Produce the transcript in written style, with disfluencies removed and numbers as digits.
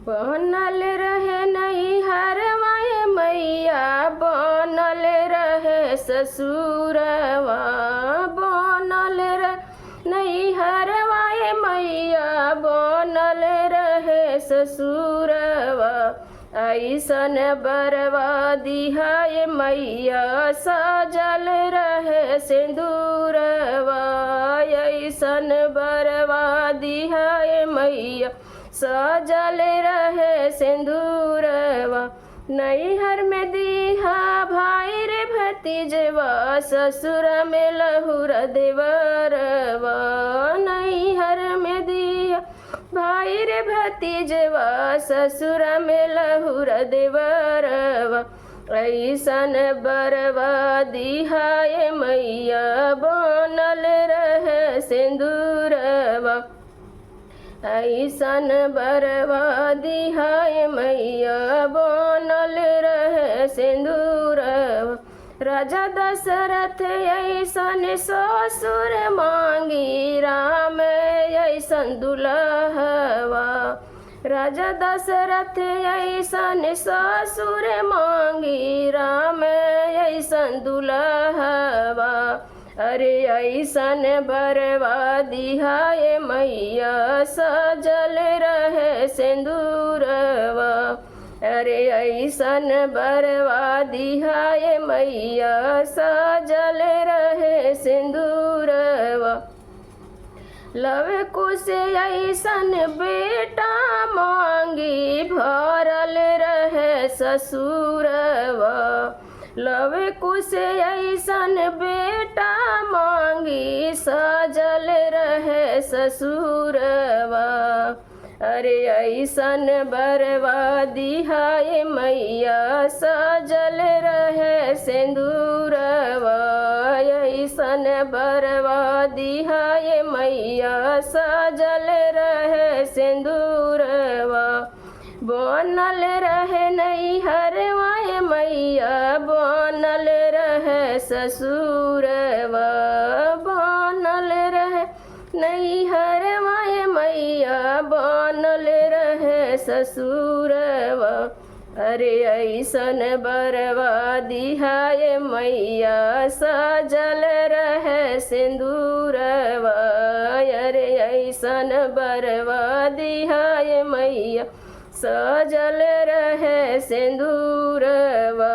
बनल रहे नैहरवा मैया, बनल रहे ससुरवा, बनल रहे नैहरवा मैया, बनल रहे ससुरवा। ऐसन बरवा दिहाए मैया, सजल रहे सिंदूरवा। ऐसन बरवा दिहाए मैया, सजल रहे सिंदूरवा। नैहर में दीहा भाई रे भतीजवा, ससुर में लहुर देवरवा। नैहर में दिया भाई रे भतीजवा, ससुर में लहुर देवरवा। ऐसन बरवा दिहाए मैया, बनल रहे सिंदूरवा। ऐसन बरवा दिहाए मैया, बनल रहे सिंदूरवा। राजा दशरथ ऐसन ससुर मांगी, राम ऐसन दुल्हवा। राजा दशरथ ऐसन ससुर मांगी, राम ऐसन दुल्हवा। अरे ऐसन बरवा दिहाए मैया, सजल रहे सिंदूरवा। अरे ऐसन बरवा दिहाए मैया, सजल रहे सिंदूरवा। लव कुश ऐसन बेटा मांगी, भरल रहे ससुरवा। लव कुश ऐसन बेटा मांगी, सजल रहे ससुरवा। अरे ऐसन बरवा दिहाए मैया, सजल रहे सिंदूरवा। ऐसन बरवा दिहाए मैया, सजल रहे सिंदूरवा। बनल रहे नैहरवा मैया, बनल रहे ससुरवा। बनल रहे नैहरवा मैया, बनल रहे ससुरवा। अरे ऐसन बरवा दिहाए मैया, सजल रहे सिंदूरवा। अरे ऐसन बरवा दिहाए मैया, सजल रहे सिंदूरवा।